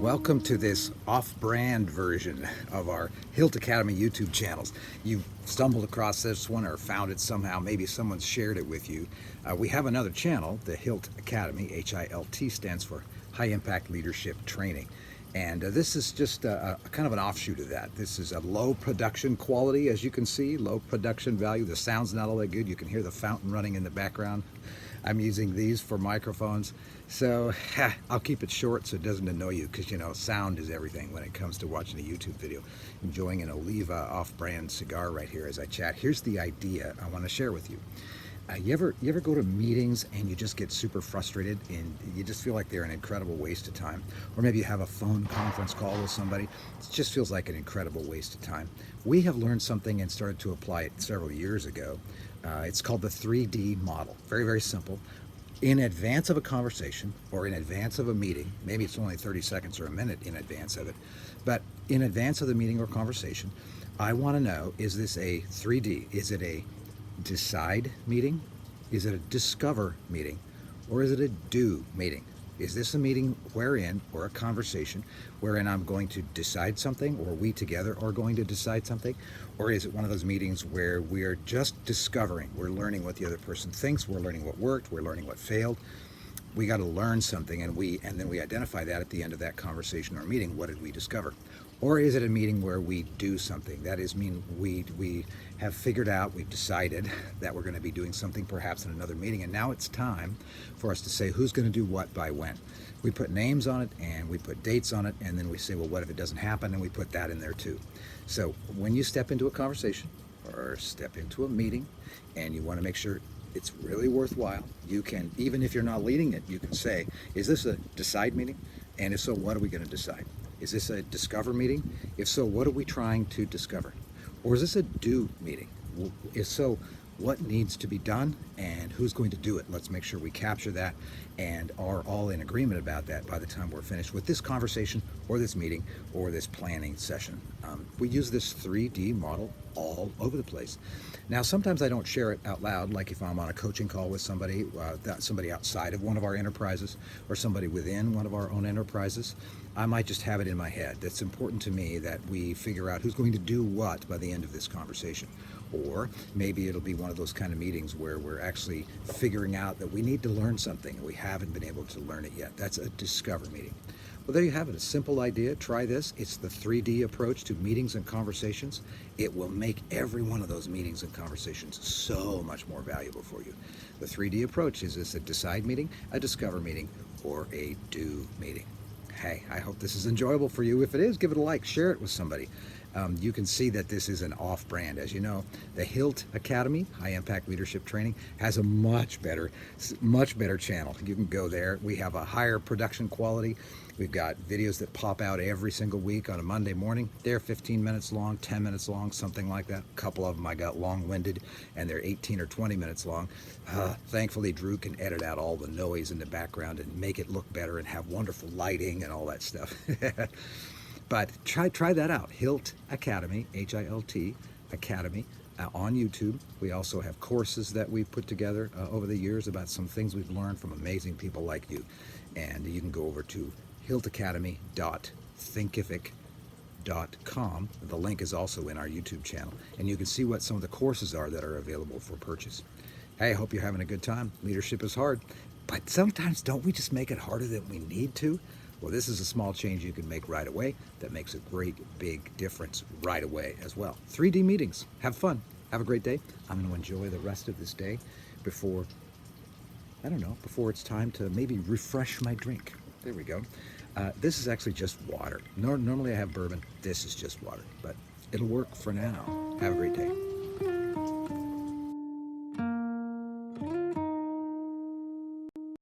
Welcome to this off-brand version of our HILT Academy YouTube channels. You stumbled across this one or found it somehow. Maybe someone's shared it with you. We have another channel, the HILT Academy. HILT stands for High Impact Leadership Training. And this is just a kind of an offshoot of that. This is a low production quality, as you can see, low production value. The sound's not all that good. You can hear the fountain running in the background. I'm using these for microphones. So I'll keep it short so it doesn't annoy you, because you know, sound is everything when it comes to watching a YouTube video. Enjoying an Oliva off-brand cigar right here as I chat. Here's the idea I want to share with you. You ever go to meetings and you just get super frustrated and you just feel like they're an incredible waste of time? Or maybe you have a phone conference call with somebody. It just feels like an incredible waste of time. We have learned something and started to apply it several years ago. It's called the 3D model. Very, very simple. In advance of a conversation or in advance of a meeting, maybe it's only 30 seconds or a minute in advance of it, but in advance of the meeting or conversation, I want to know, is this a 3D? Is it a decide meeting? Is it a discover meeting? Or is it a do meeting? Is this a meeting wherein, or a conversation wherein I'm going to decide something, or we together are going to decide something? Or is it one of those meetings where we're just discovering, we're learning what the other person thinks, we're learning what worked, we're learning what failed? We got to learn something, and then we identify that at the end of that conversation or meeting. What did we discover? Or is it a meeting where we do something? That is, we have figured out, we've decided that we're going to be doing something perhaps in another meeting, and now it's time for us to say who's going to do what by when. We put names on it and we put dates on it, and then we say, well, what if it doesn't happen? And we put that in there too. So when you step into a conversation or step into a meeting and you want to make sure it's really worthwhile, you can, even if you're not leading it, you can say, is this a decide meeting? And if so, what are we going to decide? Is this a discover meeting? If so, what are we trying to discover? Or is this a do meeting? If so, what needs to be done and who's going to do it? Let's make sure we capture that and are all in agreement about that by the time we're finished with this conversation or this meeting or this planning session. We use this 3D model all over the place. Now, sometimes I don't share it out loud, like if I'm on a coaching call with somebody, somebody outside of one of our enterprises or somebody within one of our own enterprises. I might just have it in my head. It's important to me that we figure out who's going to do what by the end of this conversation. Or maybe it'll be one of those kind of meetings where we're actually figuring out that we need to learn something and we haven't been able to learn it yet. That's a discover meeting. Well, there you have it, a simple idea. Try this. It's the 3D approach to meetings and conversations. It will make every one of those meetings and conversations so much more valuable for you. The 3D approach is this: a decide meeting, a discover meeting, or a do meeting. Hey, I hope this is enjoyable for you. If it is, give it a like, share it with somebody. You can see that this is an off-brand. As you know, the HILT Academy, High Impact Leadership Training, has a much better channel. You can go there. We have a higher production quality. We've got videos that pop out every single week on a Monday morning. They're 15 minutes long, 10 minutes long, something like that. A couple of them I got long-winded, and they're 18 or 20 minutes long. Thankfully, Drew can edit out all the noise in the background and make it look better and have wonderful lighting and all that stuff. But try that out. HILT Academy, HILT Academy, on YouTube. We also have courses that we've put together over the years about some things we've learned from amazing people like you. And you can go over to hiltacademy.thinkific.com. The link is also in our YouTube channel. And you can see what some of the courses are that are available for purchase. Hey, I hope you're having a good time. Leadership is hard, but sometimes don't we just make it harder than we need to? Well, this is a small change you can make right away that makes a great big difference right away as well. 3D meetings. Have fun. Have a great day. I'm going to enjoy the rest of this day before it's time to maybe refresh my drink. There we go. This is actually just water. Normally I have bourbon. This is just water, but it'll work for now. Have a great day.